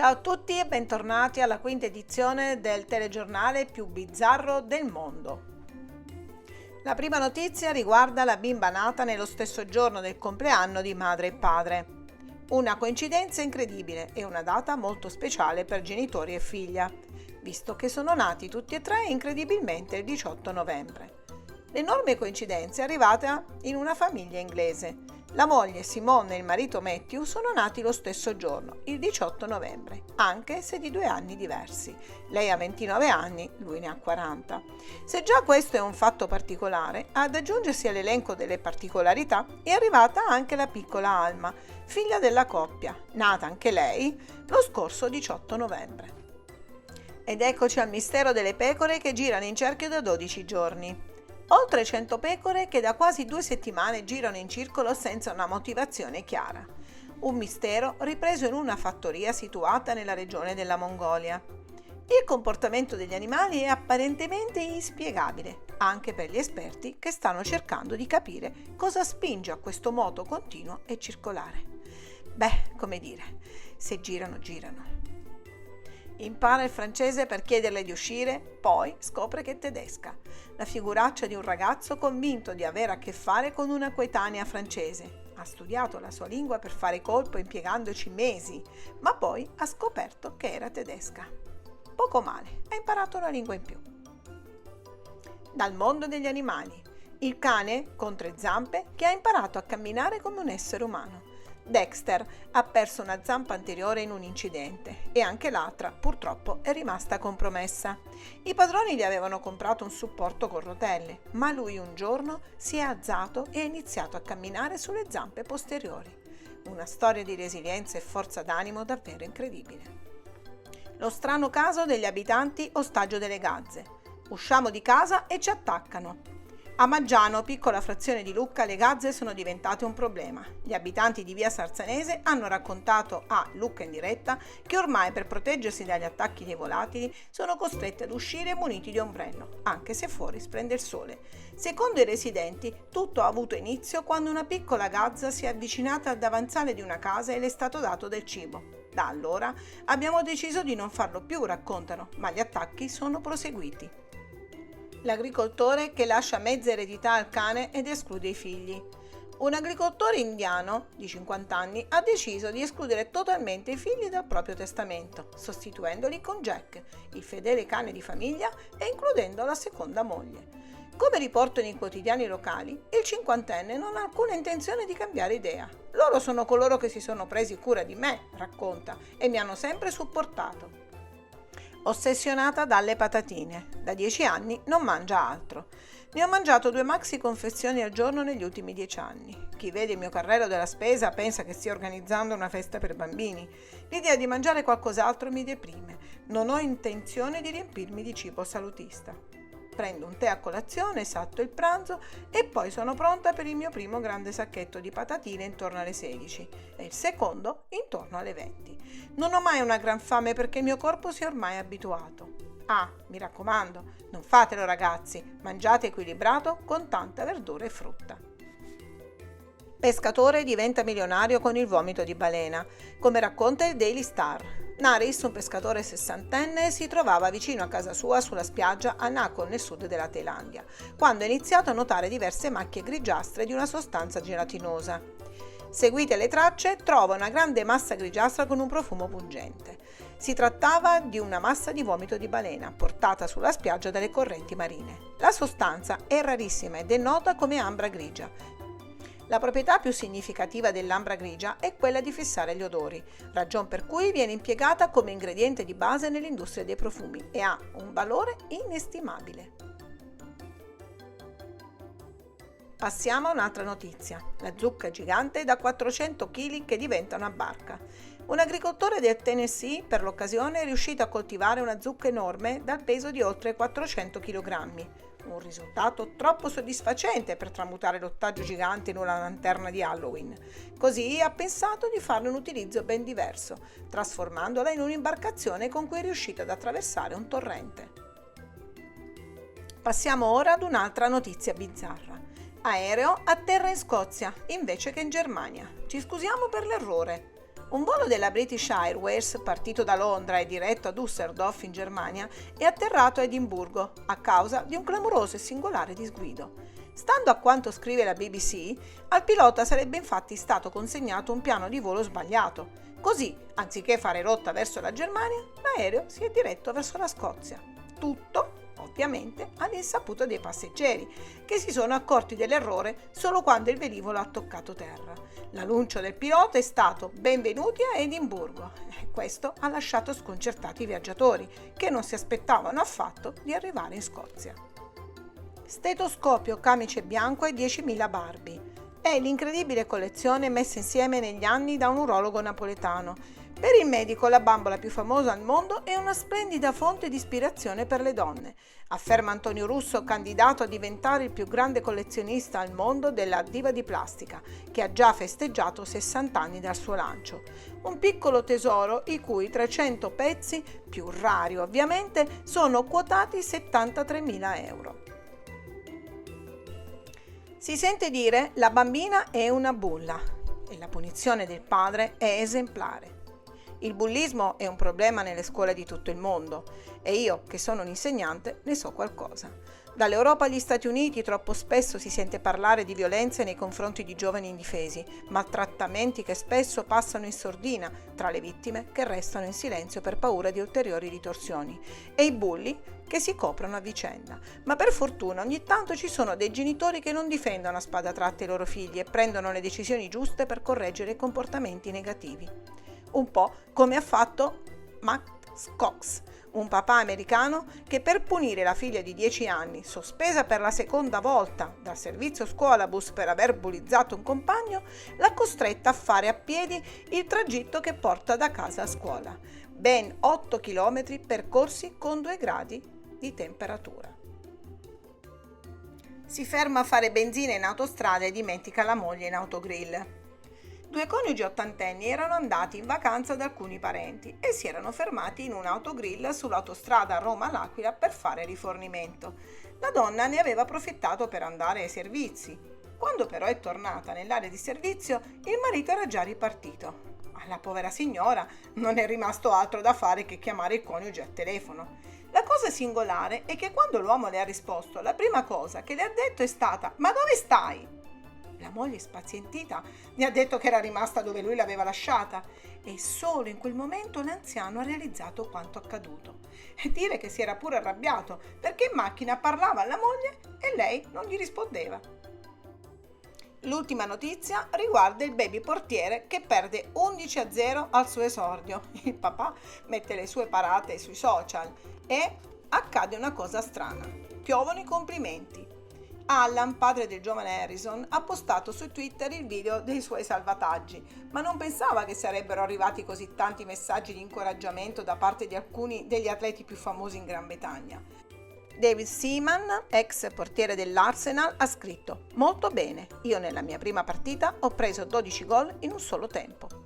Ciao a tutti e bentornati alla quinta edizione del telegiornale più bizzarro del mondo. La prima notizia riguarda la bimba nata nello stesso giorno del compleanno di madre e padre. Una coincidenza incredibile e una data molto speciale per genitori e figlia, visto che sono nati tutti e tre incredibilmente il 18 novembre. L'enorme coincidenza è arrivata in una famiglia inglese. La moglie Simone e il marito Matthew sono nati lo stesso giorno, il 18 novembre, anche se di 2 anni diversi. Lei ha 29 anni, lui ne ha 40. Se già questo è un fatto particolare, ad aggiungersi all'elenco delle particolarità è arrivata anche la piccola Alma, figlia della coppia, nata anche lei lo scorso 18 novembre. Ed eccoci al mistero delle pecore che girano in cerchio da 12 giorni. Oltre 100 pecore che da quasi 2 settimane girano in circolo senza una motivazione chiara. Un mistero ripreso in una fattoria situata nella regione della Mongolia. Il comportamento degli animali è apparentemente inspiegabile, anche per gli esperti che stanno cercando di capire cosa spinge a questo moto continuo e circolare. Come dire, se girano, girano. Impara il francese per chiederle di uscire, poi scopre che è tedesca. La figuraccia di un ragazzo convinto di avere a che fare con una coetanea francese. Ha studiato la sua lingua per fare colpo impiegandoci mesi, ma poi ha scoperto che era tedesca. Poco male, ha imparato una lingua in più. Dal mondo degli animali. Il cane con 3 zampe che ha imparato a camminare come un essere umano. Dexter ha perso una zampa anteriore in un incidente e anche l'altra purtroppo è rimasta compromessa. I padroni gli avevano comprato un supporto con rotelle, ma lui un giorno si è alzato e ha iniziato a camminare sulle zampe posteriori. Una storia di resilienza e forza d'animo davvero incredibile. Lo strano caso degli abitanti ostaggio delle gazze. Usciamo di casa e ci attaccano. A Maggiano, piccola frazione di Lucca, le gazze sono diventate un problema. Gli abitanti di via Sarzanese hanno raccontato a Lucca in diretta che ormai per proteggersi dagli attacchi dei volatili sono costretti ad uscire muniti di ombrello, anche se fuori splende il sole. Secondo i residenti, tutto ha avuto inizio quando una piccola gazza si è avvicinata al davanzale di una casa e le è stato dato del cibo. Da allora abbiamo deciso di non farlo più, raccontano, ma gli attacchi sono proseguiti. L'agricoltore che lascia mezza eredità al cane ed esclude i figli. Un agricoltore indiano di 50 anni ha deciso di escludere totalmente i figli dal proprio testamento, sostituendoli con Jack, il fedele cane di famiglia, e includendo la seconda moglie. Come riportano i quotidiani locali, il cinquantenne non ha alcuna intenzione di cambiare idea. Loro sono coloro che si sono presi cura di me, racconta, e mi hanno sempre supportato. Ossessionata dalle patatine. Da 10 anni non mangia altro. Ne ho mangiato 2 maxi confezioni al giorno negli ultimi 10 anni. Chi vede il mio carrello della spesa pensa che stia organizzando una festa per bambini. L'idea di mangiare qualcos'altro mi deprime. Non ho intenzione di riempirmi di cibo salutista. Prendo un tè a colazione, salto il pranzo e poi sono pronta per il mio primo grande sacchetto di patatine intorno alle 16 e il secondo intorno alle 20. Non ho mai una gran fame perché il mio corpo si è ormai abituato. Mi raccomando, non fatelo ragazzi, mangiate equilibrato con tanta verdura e frutta. Pescatore diventa milionario con il vomito di balena, come racconta il Daily Star. Naris, un pescatore sessantenne, si trovava vicino a casa sua sulla spiaggia a Nakhon nel sud della Thailandia, quando ha iniziato a notare diverse macchie grigiastre di una sostanza gelatinosa. Seguite le tracce, trova una grande massa grigiastra con un profumo pungente. Si trattava di una massa di vomito di balena portata sulla spiaggia dalle correnti marine. La sostanza è rarissima ed è nota come ambra grigia. La proprietà più significativa dell'ambra grigia è quella di fissare gli odori, ragion per cui viene impiegata come ingrediente di base nell'industria dei profumi e ha un valore inestimabile. Passiamo a un'altra notizia, la zucca gigante da 400 kg che diventa una barca. Un agricoltore del Tennessee per l'occasione è riuscito a coltivare una zucca enorme dal peso di oltre 400 kg. Un risultato troppo soddisfacente per tramutare l'ottaggio gigante in una lanterna di Halloween. Così ha pensato di farne un utilizzo ben diverso, trasformandola in un'imbarcazione con cui è riuscito ad attraversare un torrente. Passiamo ora ad un'altra notizia bizzarra. Aereo atterra in Scozia invece che in Germania. Ci scusiamo per l'errore. Un volo della British Airways, partito da Londra e diretto a Düsseldorf in Germania, è atterrato a Edimburgo a causa di un clamoroso e singolare disguido. Stando a quanto scrive la BBC, al pilota sarebbe infatti stato consegnato un piano di volo sbagliato. Così, anziché fare rotta verso la Germania, l'aereo si è diretto verso la Scozia. Tutto, ovviamente, all'insaputa dei passeggeri, che si sono accorti dell'errore solo quando il velivolo ha toccato terra. L'annuncio del pilota è stato "Benvenuti a Edimburgo". Questo ha lasciato sconcertati i viaggiatori, che non si aspettavano affatto di arrivare in Scozia. Stetoscopio, camice bianco e 10.000 Barbie. È l'incredibile collezione messa insieme negli anni da un urologo napoletano. Per il medico la bambola più famosa al mondo è una splendida fonte di ispirazione per le donne, afferma Antonio Russo, candidato a diventare il più grande collezionista al mondo della diva di plastica, che ha già festeggiato 60 anni dal suo lancio. Un piccolo tesoro i cui 300 pezzi, più rari ovviamente, sono quotati 73.000 euro. Si sente dire la bambina è una bulla e la punizione del padre è esemplare. Il bullismo è un problema nelle scuole di tutto il mondo e io, che sono un insegnante, ne so qualcosa. Dall'Europa agli Stati Uniti troppo spesso si sente parlare di violenze nei confronti di giovani indifesi, maltrattamenti che spesso passano in sordina tra le vittime che restano in silenzio per paura di ulteriori ritorsioni e i bulli che si coprono a vicenda. Ma per fortuna ogni tanto ci sono dei genitori che non difendono a spada tratta i loro figli e prendono le decisioni giuste per correggere i comportamenti negativi. Un po' come ha fatto Max Cox, un papà americano che per punire la figlia di 10 anni, sospesa per la seconda volta dal servizio scuolabus per aver bullizzato un compagno, l'ha costretta a fare a piedi il tragitto che porta da casa a scuola. Ben 8 km percorsi con 2 gradi di temperatura. Si ferma a fare benzina in autostrada e dimentica la moglie in autogrill. 2 coniugi ottantenni erano andati in vacanza da alcuni parenti e si erano fermati in un autogrill sull'autostrada Roma-L'Aquila per fare rifornimento. La donna ne aveva approfittato per andare ai servizi. Quando però è tornata nell'area di servizio, il marito era già ripartito. Alla povera signora non è rimasto altro da fare che chiamare il coniuge al telefono. La cosa singolare è che quando l'uomo le ha risposto, la prima cosa che le ha detto è stata "Ma dove stai?". La moglie, spazientita, ne ha detto che era rimasta dove lui l'aveva lasciata e solo in quel momento l'anziano ha realizzato quanto accaduto. E dire che si era pure arrabbiato perché in macchina parlava alla moglie e lei non gli rispondeva. L'ultima notizia riguarda il baby portiere che perde 11-0 al suo esordio. Il papà mette le sue parate sui social e accade una cosa strana. Piovono i complimenti. Alan, padre del giovane Harrison, ha postato su Twitter il video dei suoi salvataggi, ma non pensava che sarebbero arrivati così tanti messaggi di incoraggiamento da parte di alcuni degli atleti più famosi in Gran Bretagna. David Seaman, ex portiere dell'Arsenal, ha scritto: "Molto bene, io nella mia prima partita ho preso 12 gol in un solo tempo".